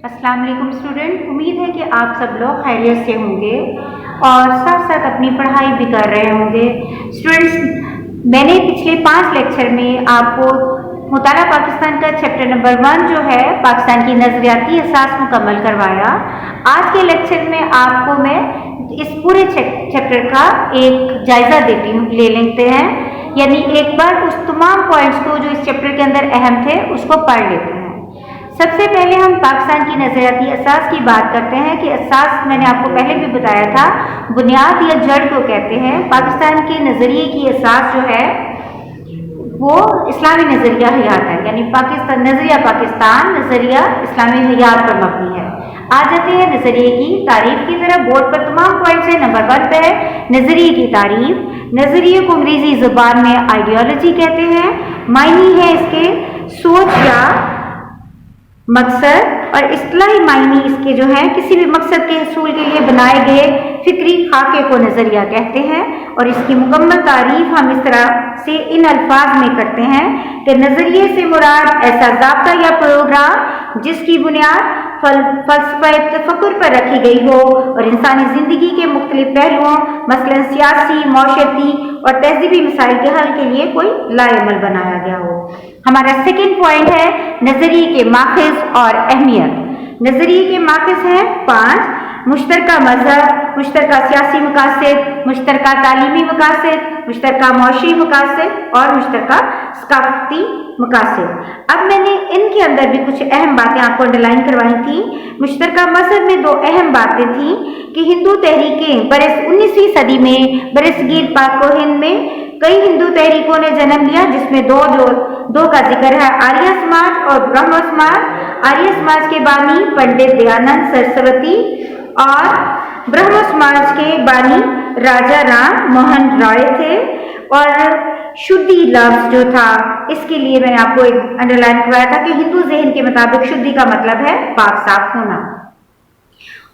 अस्सलाम वालेकुम स्टूडेंट, उम्मीद है कि आप सब लोग खैरियत से होंगे और साथ साथ अपनी पढ़ाई भी कर रहे होंगे। स्टूडेंट्स, मैंने पिछले 5 लेक्चर में आपको मुताला पाकिस्तान का चैप्टर नंबर 1 जो है पाकिस्तान की नज़रियाती असास मुकम्मल करवाया। आज के लेक्चर में आपको मैं इस पूरे चैप्टर का एक जायज़ा ले लेते हैं, यानी एक बार उस तमाम पॉइंट्स को जो इस चैप्टर के अंदर अहम थे उसको पढ़ लेते हैं। सबसे पहले हम पाकिस्तान की नज़रियाती असास की बात करते हैं कि असास मैंने आपको पहले भी बताया था, बुनियाद या जड़ को कहते हैं। पाकिस्तान के नज़रिए की असास जो है वो इस्लामी नज़रिया हयात है, यानी नज़रिया पाकिस्तान नज़रिया इस्लामी हयात पर मबनी है। आ जाते हैं नज़रिए की तारीफ की तरफ। बोर्ड पर तमाम पॉइंट्स हैं। नंबर 1 पे है नज़रिए की तारीफ। नज़रिए को अंग्रेजी ज़ुबान में आइडियोलॉजी कहते हैं। मायने है इसके सोच या मकसद, और इस्तिलाही मायने इसके जो है किसी भी मकसद के हसूल के लिए बनाए गए फिक्री खाके को नज़रिया कहते हैं। और इसकी मुकम्मल तारीफ हम इस तरह से इन अल्फाज में करते हैं कि नज़रिए से मुराद ऐसा ज़ाब्ता या प्रोग्राम जिसकी बुनियाद फ़लसफ़ा तफ़क्कुर पर रखी गई हो और इंसानी ज़िंदगी के मुख्तलिफ पहलुओं मसलन सियासी, मौशती और तहज़ीबी मसाइल के हल के लिए कोई लाएमल बनाया गया हो। हमारा सेकेंड पॉइंट है नज़रिए के माखज़ और अहमियत। नज़रिए के माखज़ हैं 5: मुश्तरका मज़हब, मुश्तरका सियासी मकासद, मुश्तरका तालीमी मकासद, मुश्तरका मौशी मकासद और मुश्तरका सकाफ़ती मकासद। अब मैंने इनके अंदर भी कुछ अहम बातें आपको अंडरलाइन करवाई थी। मुश्तरका मज़हब में 2 अहम बातें थीं कि हिंदू तहरीकें बरस 19वीं सदी में बरसगीर पाक व हिंद में कई हिंदू तहरीकों ने जन्म लिया, जिसमें दो का जिक्र है, आर्य समाज और ब्रह्म समाज। आर्य समाज के बानी पंडित दयानंद सरस्वती और ब्रह्म समाज के बानी राजा राम मोहन रॉय थे। और शुद्धि लफ्ज़ जो था, इसके लिए मैंने आपको एक अंडरलाइन करवाया था कि हिंदू ज़हन के मुताबिक शुद्धि का मतलब है पाक साफ होना।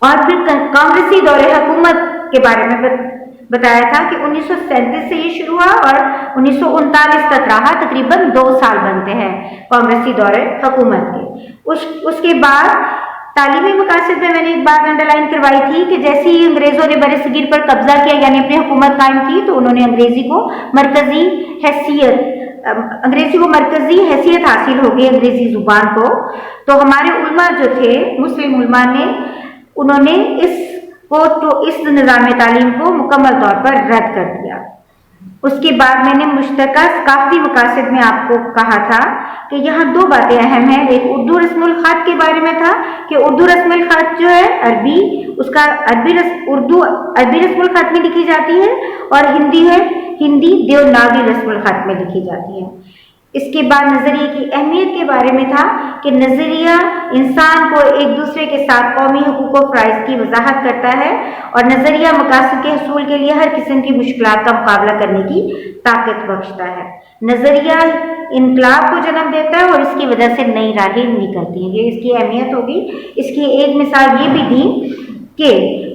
और फिर कांग्रेसी दौरे हुकूमत के बारे में बताया था कि 1937 से ये शुरू हुआ और 1939 तक रहा, तकरीबन 2 साल बनते हैं कांग्रेसी दौरे हुकूमत के। उसके बाद तालीमी मकासद में मैंने एक बात अंडरलाइन करवाई थी कि जैसे ही अंग्रेज़ों ने बरसगीर पर कब्जा किया, यानी अपनी हुकूमत कायम की, तो उन्होंने अंग्रेज़ी को मरकज़ी हैसियत हासिल हो गई अंग्रेज़ी ज़ुबान को। तो हमारे उलमा जो थे, मुस्लिम उलमा ने, उन्होंने इस निज़ाम तालीम को मुकम्मल तौर पर रद्द कर दिया। उसके बाद मैंने मुश्तरका सकाफ़ती मकासद में आपको कहा था कि यहाँ 2 बातें अहम हैं। एक उर्दू रस्मुल ख़त के बारे में था कि उर्दू रस्मुल ख़त जो है अरबी रस्मुल ख़त में लिखी जाती है और हिंदी देवनागरी रस्मुल ख़त में लिखी जाती है। इसके बाद नज़रिए की अहमियत के बारे में था कि नज़रिया इंसान को एक दूसरे के साथ कौमी हुकूक व फ़राइज़ की वजाहत करता है और नज़रिया मकासद के हसूल के लिए हर किस्म की मुश्किलात का मुकाबला करने की ताकत बख्शता है। नज़रिया इनकलाब को जन्म देता है और इसकी वजह से नई राहें निकलती हैं। ये इसकी अहमियत होगी। इसकी एक मिसाल ये भी दी कि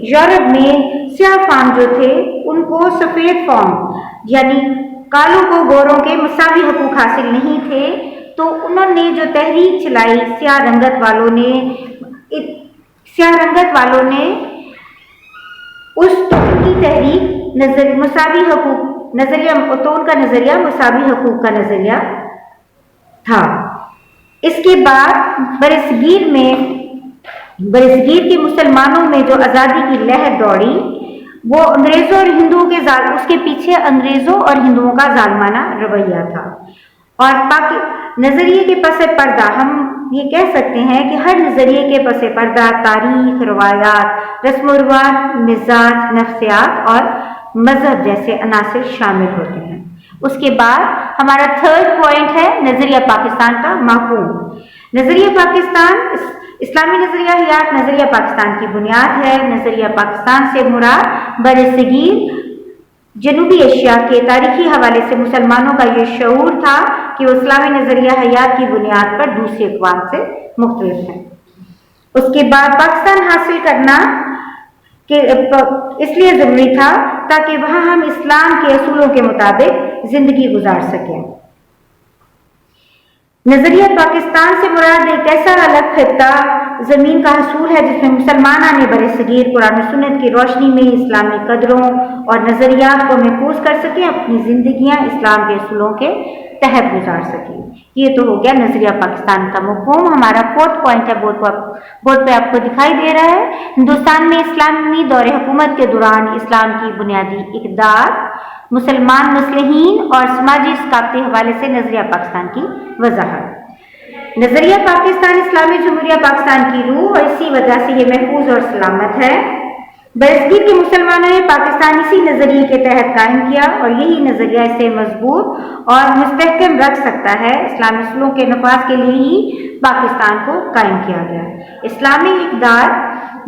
यूरोप में स्याह फाम जो थे उनको सफ़ेद फाम यानी कालों को गोरों के मुसावी हकूक हासिल नहीं थे, तो उन्होंने जो तहरीक चलाई स्याह रंगत वालों ने उनकी तहरीक मुसावी हकूक नज़रिया, तो उनका नज़रिया मुसावी हकूक का नज़रिया था। इसके बाद बरसगीर के मुसलमानों में जो आज़ादी की लहर दौड़ी, वो अंग्रेज़ों और हिंदुओं के उसके पीछे अंग्रेज़ों और हिंदुओं का जालमाना रवैया था। और नज़रिए के पसे पर्दा हम ये कह सकते हैं कि हर नज़रिए के पसे पर्दा तारीख, रवायात, रस्म व रिवाज, मिजाज, नफ्सियात और मज़हब जैसे अनासिर शामिल होते हैं। उसके बाद हमारा 3rd पॉइंट है नज़रिया पाकिस्तान का मफ़हूम। नज़रिया पाकिस्तान इस्लामी नज़रिया हयात नज़रिया पाकिस्तान की बुनियाद है। नज़रिया पाकिस्तान से मुराद बरसगीर जनूबी एशिया के तारीखी हवाले से मुसलमानों का ये शऊर था कि वो इस्लामी नज़रिया हयात की बुनियाद पर दूसरी अक़वाम से मुख्तलिफ है। उसके बाद पाकिस्तान हासिल करना इसलिए ज़रूरी था ताकि वहाँ हम इस्लाम के असूलों के मुताबिक ज़िंदगी गुजार सकें। नजरिया पाकिस्तान से मुराद एक ऐसा अलग खित्ता जमीन का हसूल है जिसमें मुसलमान बर सगीर कुरान सुन्नत की रोशनी में इस्लामी कदरों और नजरियात को महफूज कर सकें, अपनी जिंदगियां इस्लाम के असूलों के तहत गुजार सकें। ये तो हो गया नजरिया पाकिस्तान का मफ़हूम। हमारा 4th पॉइंट है, बोर्ड पे आपको दिखाई दे रहा है। हिंदुस्तान में इस्लामी दौर हुकूमत के दौरान इस्लाम की बुनियादी इक़दार, मुसलमान मुस्लिहीन और समाजी सकाफती हवाले से नजरिया पाकिस्तान की वजाहत। नजरिया पाकिस्तान इस्लामी जमहूरिया पाकिस्तान की रूह और इसी वजह से ये महफूज और सलामत है। बरसगीर के मुसलमानों ने पाकिस्तान इसी नजरिए के तहत कायम किया और यही नजरिया इसे मजबूत और मुस्तहकम रख सकता है। इस्लामी असूलों के नफाज के लिए ही पाकिस्तान को कायम किया गया। इस्लामी इक़दार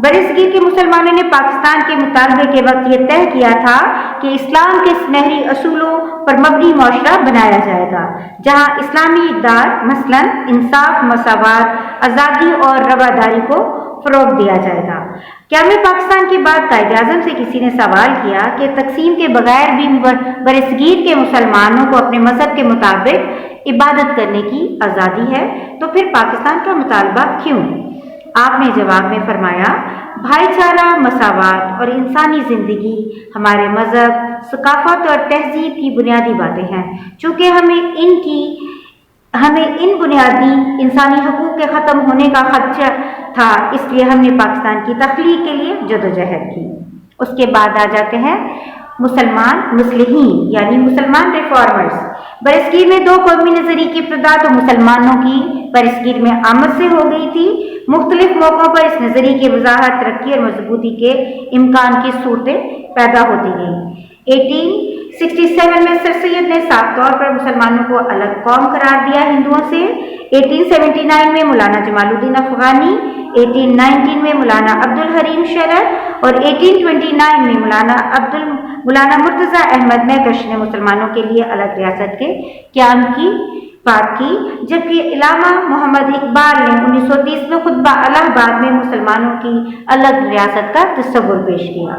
बरसगीर के मुसलमानों ने पाकिस्तान के मुतालबे के वक्त ये तय किया था कि इस्लाम के सुनहरी असूलों पर मबनी मुआशरा बनाया जाएगा, जहाँ इस्लामी इक़दार मसलन इंसाफ, मसावत, आज़ादी और रवादारी को फ़रोग़ दिया जाएगा। क़याम पाकिस्तान के बाद कायद-ए-आज़म से किसी ने सवाल किया कि तकसीम के बगैर भी बरसगीर के मुसलमानों को अपने मज़हब के मुताबिक इबादत करने की आज़ादी है, तो फिर पाकिस्तान का मुतालबा क्यों? आपने जवाब में फरमाया, भाईचारा, मसावत और इंसानी ज़िंदगी हमारे मज़हब, सकाफ़त और तहज़ीब की बुनियादी बातें हैं। चूँकि हमें इन बुनियादी इंसानी हकूक़ के ख़त्म होने का खदशा था, इसलिए हमने पाकिस्तान की तख्लीक के लिए जदोजहद की। उसके बाद आ जाते हैं मुसलमान मुस्लिहीन यानी मुसलमान रिफॉर्मर्स। बरसगीर में 2 कौमी नज़रिए की इब्तिदा तो मुसलमानों की बरसगीर में आमद से हो गई थी। मुख्तलिफ मौक़ों पर इस नज़रिए की वजाहत, तरक्की और मजबूती के इम्कान की सूरतें पैदा होती गईं। 1867 में सर सैयद ने साफ तौर पर मुसलमानों को अलग कौम करार दिया हिंदुओं से। 1879 में मौलाना जमालुद्दीन अफ़ग़ानी, 1819 में मौलाना अब्दुल हरीम शरफ और 1829 में मौलाना मुर्तज़ा अहमद महकश ने मुसलमानों के लिए अलग रियासत के क़याम की बात की, जबकि इलामा मोहम्मद इकबाल ने 1930 में खुतबा इलाहाबाद में मुसलमानों की अलग रियासत का तस्वुर पेश किया।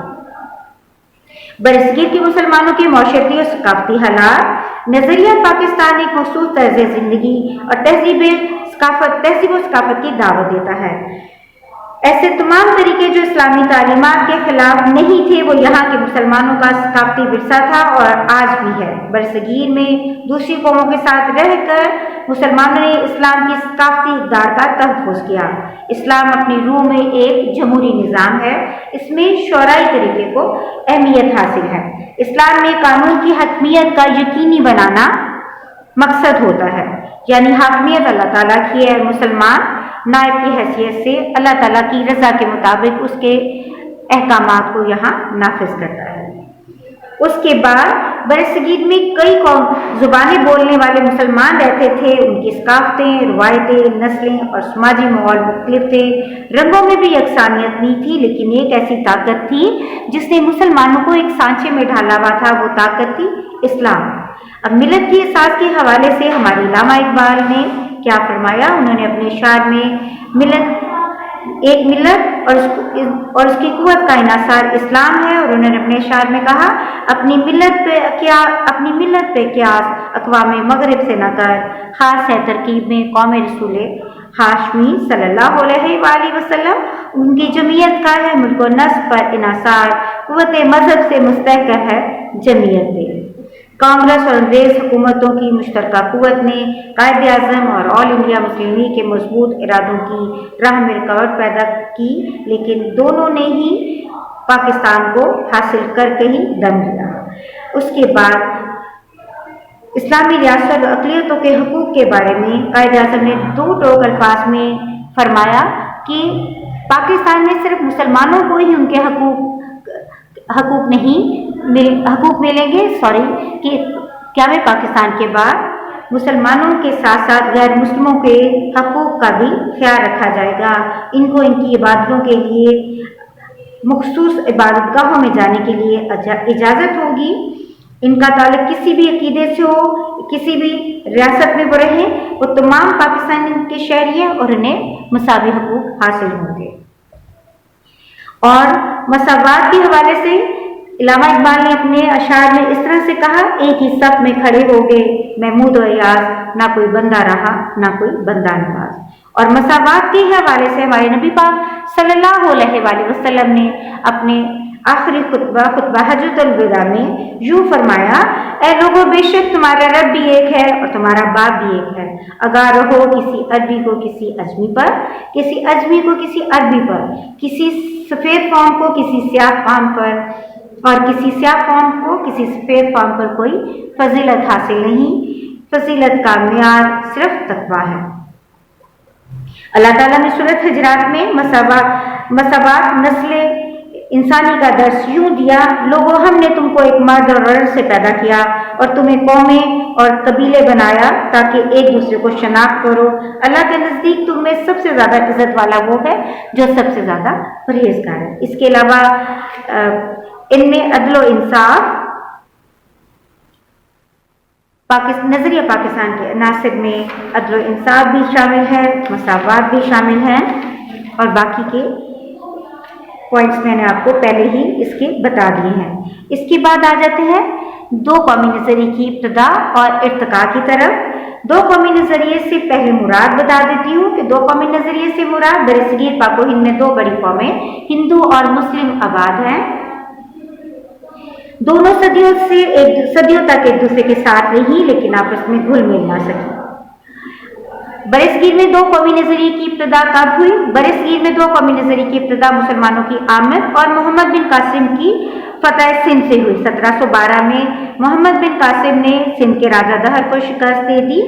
बरसगीर के मुसलमानों के माशरती और सकाफती हालात। नजरिया पाकिस्तान एक मखसूस तर्ज जिंदगी और तहजीब व सकाफत की दावत देता है। ऐसे तमाम तरीके जो इस्लामी तालीमात के खिलाफ नहीं थे, वो यहाँ के मुसलमानों का सकाफती विरसा था और आज भी है। बरसगीर में दूसरी कौमों के साथ रहकर मुसलमानों ने इस्लाम की सकाफती इक़दार का तहफ़्फ़ुज़ किया। इस्लाम अपनी रूह में एक जमहूरी निज़ाम है, इसमें शौराई तरीके को अहमियत हासिल है। इस्लाम में कानून की हतमियत का यकीनी बनाना मकसद होता है, यानी हाकमियत अल्लाह ताला की है। मुसलमान नायब की हैसियत से अल्लाह ताला की रज़ा के मुताबिक उसके अहकामात को यहाँ नाफिज करता है। उसके बाद बरसगीर में कई कौम ज़ुबानें बोलने वाले मुसलमान रहते थे। उनकी सकाफतें, रवायतें, नस्लें और समाजी माहौल मुख्तलिफ थे। रंगों में भी यकसानियत नहीं थी, लेकिन एक ऐसी ताकत थी जिसने मुसलमानों को एक सांचे में ढाला हुआ था। वो ताकत थी इस्लाम। अब मिलत की असास के हवाले से हमारे इलामा इकबाल ने क्या फरमाया? उन्होंने अपने शार में एक मिलत और उसकी कुव्वत का इनासार इस्लाम है, और उन्होंने अपने शार में कहा, अपनी मिलत पे क्यास अक़वामे मग़रिब से न कर, ख़ास है तरकीब में कौम रसूल हाशमी सल्लल्लाहु अलैहि वसल्लम। उनकी जमीयत का है मुल्क व नस्ब पर इनासार, कुव्वत मज़हब से मुस्तहक़ है जमीयत पे। कांग्रेस और अंग्रेज़ हुकूमतों की मुश्तरका कुव्वत ने कायद-ए-आज़म और ऑल इंडिया मुस्लिम लीग के मजबूत इरादों की राह में रुकावट पैदा की, लेकिन दोनों ने ही पाकिस्तान को हासिल करके ही दम लिया। उसके बाद इस्लामी रियासत और अक़लियतों के हकूक़ के बारे में कायद-ए-आज़म ने 2 टोक अल्फाज में फरमाया कि पाकिस्तान में सिर्फ मुसलमानों को ही उनके हकूक़ मिलेंगे कि क़याम पाकिस्तान के बाद मुसलमानों के साथ साथ गैर मुस्लिमों के हकूक़ का भी ख्याल रखा जाएगा। इनको इनकी इबादतों के लिए मखसूस इबादतगाहों में जाने के लिए इजाज़त होगी। इनका ताल्लुक किसी भी अकीदे से हो, किसी भी रियासत में वो रहें, वो तमाम पाकिस्तान के शहरी हैं और उन्हें मसावी हकूक़ हासिल होंगे। और मसावात के हवाले से علامہ اقبال نے اپنے اشعار میں اس طرح سے کہا، ایک ہی صف میں کھڑے ہو گئے محمود و ایاز، نہ کوئی بندہ رہا نہ کوئی بندہ نواز۔ اور مساوات کے حوالے سے ہمارے نبی پاک صلی اللہ علیہ وآلہ وسلم نے اپنے آخری خطبہ حجۃ الوداع میں یوں فرمایا، اے لوگوں، بے شک تمہارا رب بھی ایک ہے اور تمہارا باپ بھی ایک ہے۔ اگار رہو کسی عربی کو کسی اجمی پر، کسی اجمی کو کسی عربی پر، کسی سفید قوم کو کسی سیاہ قوم پر، اور کسی سیاہ قوم کو کسی سفید قوم پر کوئی فضیلت حاصل نہیں، فضیلت کا معیار صرف تقویٰ ہے۔ اللہ تعالیٰ نے سورۃ حجرات میں مساوات نسل انسانی کا درس یوں دیا، لوگوں، ہم نے تم کو ایک مرد اور عورت سے پیدا کیا اور تمہیں قومیں اور قبیلے بنایا تاکہ ایک دوسرے کو شناخت کرو۔ اللہ کے نزدیک تم میں سب سے زیادہ عزت والا وہ ہے جو سب سے زیادہ پرہیزگار ہے۔ اس کے علاوہ ان میں عدل و انصاف، نظریہ پاکستان کے عناصر میں عدل و انصاف بھی شامل ہے، مساوات بھی شامل ہے، اور باقی کے پوائنٹس میں نے آپ کو پہلے ہی اس کے بتا دیے ہیں۔ اس کے بعد آ جاتے ہیں دو قومی نظریے کی ابتدا اور ارتقاء کی طرف۔ دو قومی نظریے سے پہلے مراد بتا دیتی ہوں کہ دو قومی نظریے سے مراد برصغیر پاک و ہند میں دو بڑی قومیں ہندو اور مسلم آباد ہیں، دونوں صدیوں تک ایک دوسرے کے ساتھ رہی لیکن آپس میں گھل مل نہ سکی۔ برصغیر میں دو قومی نظریے کی ابتدا کب ہوئی؟ برصغیر میں دو قومی نظریے کی ابتدا مسلمانوں کی آمد اور محمد بن قاسم کی فتح سندھ سے ہوئی۔ 1712 میں محمد بن قاسم نے سندھ کے راجہ دہر کو شکست دے دی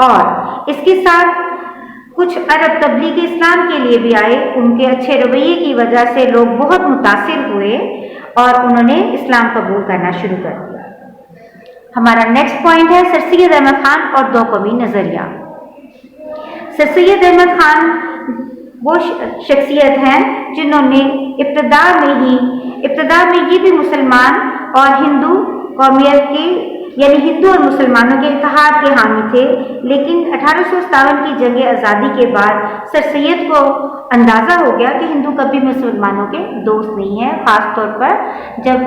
اور اس کے ساتھ کچھ عرب تبلیغ اسلام کے لیے بھی آئے۔ ان کے اچھے رویے کی وجہ سے لوگ بہت متاثر ہوئے اور انہوں نے اسلام قبول کرنا شروع کر دیا۔ ہمارا نیکسٹ پوائنٹ ہے سر سید احمد خان اور دو قومی نظریہ۔ سر سید احمد خان وہ شخصیت ہیں جنہوں نے ابتدا میں یہ بھی مسلمان اور ہندو قومیت کے یعنی ہندو اور مسلمانوں کے اتحاد کے حامی تھے، لیکن 1857 کی جنگ آزادی کے بعد سر سید کو اندازہ ہو گیا کہ ہندو کبھی مسلمانوں کے دوست نہیں ہیں، خاص طور پر جب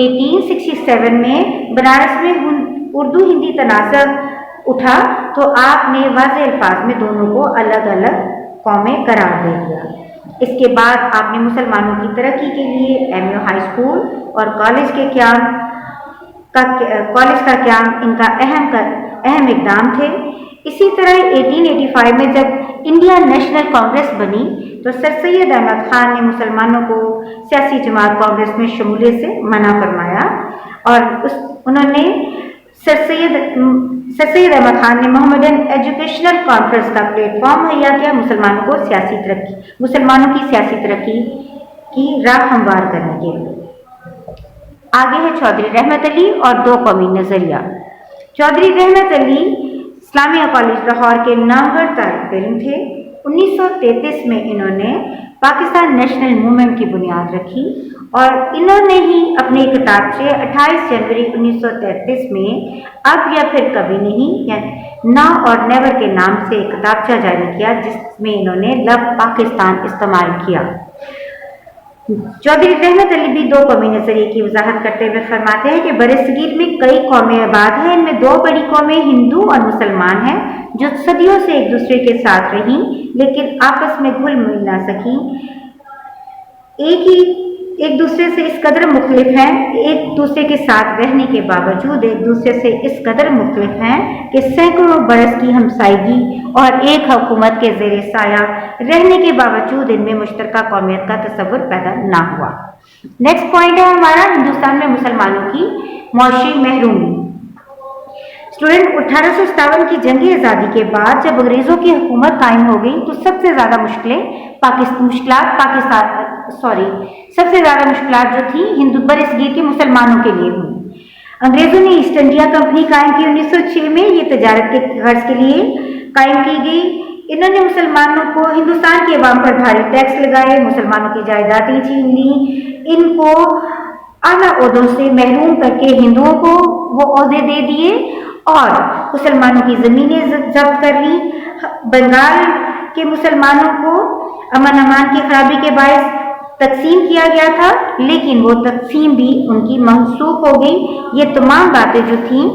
1867 میں بنارس میں اردو ہندی تنازع اٹھا تو آپ نے واضح الفاظ میں دونوں کو الگ الگ قومیں قرار دے دیا۔ اس کے بعد آپ نے مسلمانوں کی ترقی کے لیے ایم یو ہائی اسکول اور کالج کا قیام ان کا اہم اقدام تھے۔ اسی طرح 1885 میں جب انڈین نیشنل کانگریس بنی تو سر سید احمد خان نے مسلمانوں کو سیاسی جماعت کانگریس میں شمولیت سے منع فرمایا اور انہوں نے سر سید احمد خان نے محمدن ایجوکیشنل کانفرنس کا پلیٹ فارم مہیا کیا مسلمانوں کی سیاسی ترقی کی راہ ہموار کرنے کے لیے۔ آگے ہے چودھری رحمت علی اور دو قومی نظریہ۔ چودھری رحمت علی اسلامیہ کالج لاہور کے نامور طالب علم تھے۔ 1933 میں انہوں نے پاکستان نیشنل موومنٹ کی بنیاد رکھی اور انہوں نے ہی اپنے کتابچے 28 جنوری 1933 میں اب یا پھر کبھی نہیں یا نا اور نیور کے نام سے ایک کتابچہ جاری کیا جس میں انہوں نے لفظ پاکستان استعمال کیا۔ چودھری رحمت علی بھی دو قومی نظریے کی وضاحت کرتے ہوئے فرماتے ہیں کہ برصغیر میں کئی قومیں آباد ہیں، ان میں دو بڑی قومیں ہندو اور مسلمان ہیں جو صدیوں سے ایک دوسرے کے ساتھ رہیں لیکن آپس میں گھل مل نہ سکیں، ایک دوسرے سے اس قدر مختلف ہیں، ایک دوسرے کے ساتھ رہنے کے باوجود ایک دوسرے سے اس قدر مختلف ہیں کہ سینکڑوں برس کی ہمسائیگی اور ایک حکومت کے زیر سایہ رہنے کے باوجود ان میں مشترکہ قومیت کا تصور پیدا نہ ہوا۔ نیکسٹ پوائنٹ ہے ہمارا ہندوستان میں مسلمانوں کی معاشی محرومی۔ اسٹوڈنٹ 1857 کی جنگ آزادی کے بعد جب انگریزوں کی حکومت قائم ہو گئی تو سب سے زیادہ مشکلات جو تھیں ہندو برصغیر کے مسلمانوں کے لیے ہوئی۔ انگریزوں نے ایسٹ انڈیا کمپنی قائم کی 1906 میں، یہ تجارت کے غرض کے لیے قائم کی گئی۔ انہوں نے مسلمانوں کو ہندوستان کے عوام پر بھاری ٹیکس لگائے، مسلمانوں کی جائیدادیں چھین لیں، ان کو اعلیٰ عہدوں سے محروم کر کے ہندوؤں کو وہ عہدے دے دیے اور مسلمانوں کی زمینیں ضبط کر لی۔ بنگال کے مسلمانوں کو امن امان کی خرابی کے باعث تقسیم کیا گیا تھا، لیکن وہ تقسیم بھی ان کی منسوخ ہو گئی۔ یہ تمام باتیں جو تھیں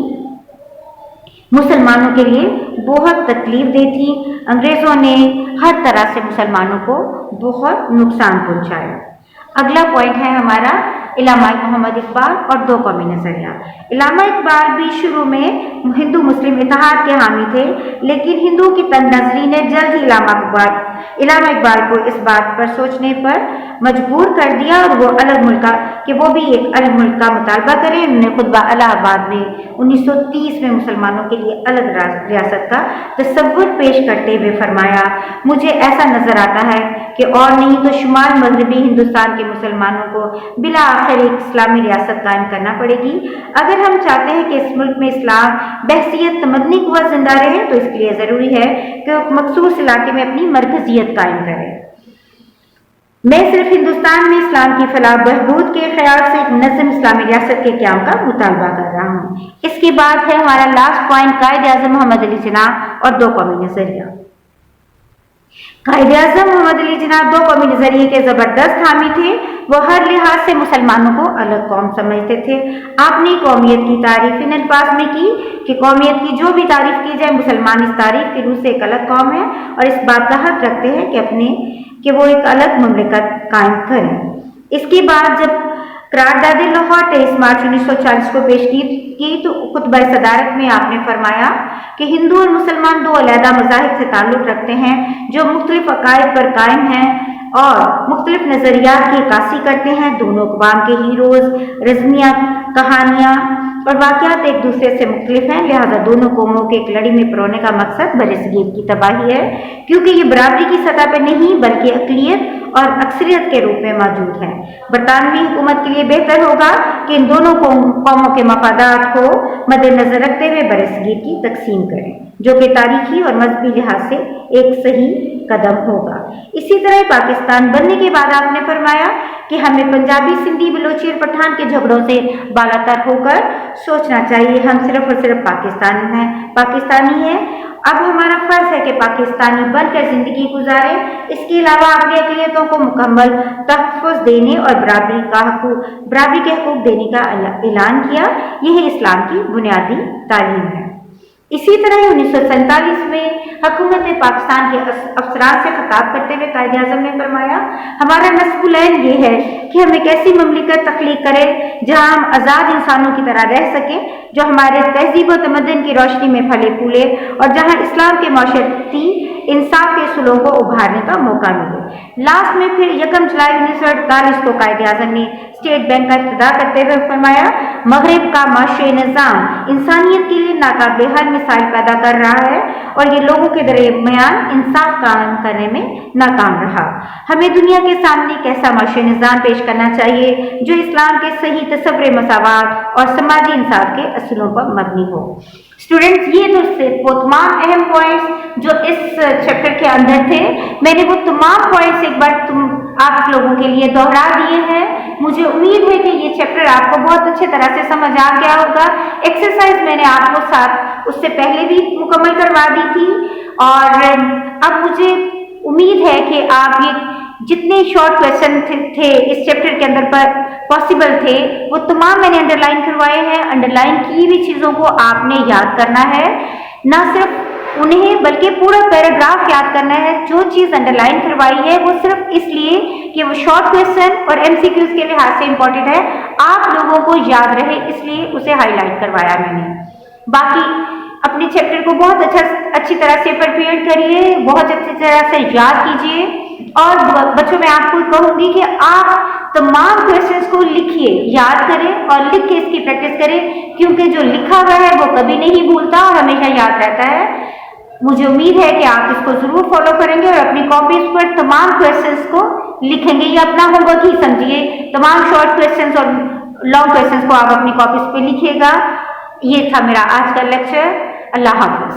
مسلمانوں کے لیے بہت تکلیف دہ تھی۔ انگریزوں نے ہر طرح سے مسلمانوں کو بہت نقصان پہنچایا۔ اگلا پوائنٹ ہے ہمارا علامہ محمد اقبال اور دو قومی نظریہ۔ علامہ اقبال بھی شروع میں ہندو مسلم اتحاد کے حامی تھے، لیکن ہندو کی تنگ نظری نے جلد ہی علامہ اقبال کو اس بات پر سوچنے پر مجبور کر دیا اور وہ بھی ایک الگ ملک کا مطالبہ کریں۔ انہوں نے خطبہ الہ آباد میں 1930 میں مسلمانوں کے لیے الگ ریاست کا تصور پیش کرتے ہوئے فرمایا، مجھے ایسا نظر آتا ہے کہ اور نہیں تو شمال مغربی ہندوستان کے مسلمانوں کو بالآخر ایک اسلامی ریاست قائم کرنا پڑے گی۔ اگر ہم چاہتے ہیں کہ اس ملک میں اسلام بحیثیت تمدنی قوت زندہ رہے تو اس کے لیے ضروری ہے کہ مخصوص علاقے میں اپنی مرکزیت قائم کرے۔ میں صرف ہندوستان میں اسلام کی فلاح بہبود کے خیال سے ایک نظم اسلامی ریاست کے قیام کا مطالبہ کر رہا ہوں۔ اس کے بعد ہے ہمارا لاسٹ پوائنٹ قائد اعظم محمد علی جناح اور دو قومی نظریہ۔ قائد اعظم محمد علی جناح دو قومی نظریے کے زبردست حامی تھے۔ وہ ہر لحاظ سے مسلمانوں کو الگ قوم سمجھتے تھے۔ آپ نے قومیت کی تعریف ان الفاظ میں کی کہ قومیت کی جو بھی تعریف کی جائے، مسلمان اس تعریف کی روح سے ایک الگ قوم ہے اور اس بات کا حق رکھتے ہیں کہ وہ ایک الگ مملکت قائم کریں۔ اس کے بعد جب قرارداد لاہور 23 مارچ 1940 کو پیش کی تو خطبہ صدارت میں آپ نے فرمایا کہ ہندو اور مسلمان دو علیحدہ مذاہب سے تعلق رکھتے ہیں جو مختلف عقائد پر قائم ہیں اور مختلف نظریات کی عکاسی کرتے ہیں۔ دونوں اقوام کے ہیروز، رزمیہ، کہانیاں اور واقعات ایک دوسرے سے مختلف ہیں، لہذا دونوں قوموں کے ایک لڑی میں پرونے کا مقصد برصغیر کی تباہی ہے، کیونکہ یہ برابری کی سطح پہ نہیں بلکہ اقلیت اور اکثریت کے روپ میں موجود ہے۔ برطانوی حکومت کے لیے بہتر ہوگا کہ ان دونوں قوموں کے مفادات کو مد نظر رکھتے ہوئے برصغیر کی تقسیم کریں، جو کہ تاریخی اور مذہبی لحاظ سے ایک صحیح قدم ہوگا۔ اسی طرح پاکستان بننے کے بعد آپ نے فرمایا کہ ہمیں پنجابی، سندھی، بلوچی اور پٹھان کے جھگڑوں سے بالاتر ہو کر سوچنا چاہیے۔ ہم صرف اور صرف پاکستانی ہیں۔ اب ہمارا فرض ہے کہ پاکستانی بن کر زندگی گزارے۔ اس کے علاوہ آپ نے اقلیتوں کو مکمل تحفظ دینے اور برابری کے حقوق دینے کا اعلان کیا۔ یہ اسلام کی بنیادی تعلیم ہے۔ اسی طرح 1947 میں حکومت پاکستان کے افسران سے خطاب کرتے ہوئے قائد اعظم نے فرمایا، ہمارا نصب العین یہ ہے کہ ہم ایک ایسی مملکت تخلیق کریں جہاں ہم آزاد انسانوں کی طرح رہ سکیں، جو ہمارے تہذیب و تمدن کی روشنی میں پھلے پھولے اور جہاں اسلام کے معاشرتی انصاف کے اصولوں کو ابھارنے کا موقع ملے۔ لاسٹ میں پھر 1 جولائی 1948 کو قائد اعظم نے اسٹیٹ بینک کا افتتاح کرتے ہوئے فرمایا، مغرب کا معاشی نظام انسانیت کے لیے ناقابل حل مسائل پیدا کر رہا ہے اور یہ لوگوں کے درمیان انصاف قائم کرنے میں ناکام رہا۔ ہمیں دنیا کے سامنے ایک ایسا معاشی نظام پیش کرنا چاہیے جو اسلام کے صحیح تصور مساوات اور سماجی انصاف کے اصولوں پر مبنی ہو۔ اسٹوڈینٹس، یہ وہ تمام اہم پوائنٹس جو اس چیپٹر کے اندر تھے، میں نے وہ تمام پوائنٹس ایک بار آپ لوگوں کے لیے دوہرا دیے ہیں۔ مجھے امید ہے کہ یہ چیپٹر آپ کو بہت اچھے طرح سے سمجھ آ گیا ہوگا۔ ایکسرسائز میں نے آپ کو ساتھ اس سے پہلے بھی مکمل کروا دی تھی اور اب مجھے امید ہے کہ آپ یہ جتنے شارٹ کویشچن تھے اس چیپٹر کے اندر پر پاسبل تھے وہ تمام میں نے انڈر لائن کروائے ہیں۔ انڈر لائن کی ہوئی چیزوں کو آپ نے یاد کرنا ہے، نہ صرف انہیں بلکہ پورا پیراگراف یاد کرنا ہے۔ جو چیز انڈر لائن کروائی ہے وہ صرف اس لیے کہ وہ شارٹ کویشچن اور MCQs کے لحاظ سے امپورٹنٹ ہے، آپ لوگوں کو یاد رہے اس لیے اسے ہائی لائٹ کروایا میں نے۔ باقی اپنے چیپٹر کو بہت اچھی طرح سے پریپیئر کریے، بہت اچھی طرح سے یاد کیجیے اور بچوں میں آپ کو کہوں گی کہ آپ تمام کویشچنس کو لکھیے، یاد کریں اور لکھ کے اس کی پریکٹس کریں، کیونکہ جو لکھا ہوا ہے وہ کبھی نہیں بھولتا اور ہمیشہ یاد رہتا ہے۔ مجھے امید ہے کہ آپ اس کو ضرور فالو کریں گے اور اپنی کاپیز پر تمام کویشچنس کو لکھیں گے۔ یہ اپنا ہوم ورک ہی سمجھیے، تمام شارٹ کویشچنس اور لانگ کویشچنس کو آپ اپنی کاپیز پہ لکھیے گا۔ یہ تھا میرا آج کا لیکچر۔ اللہ حافظ۔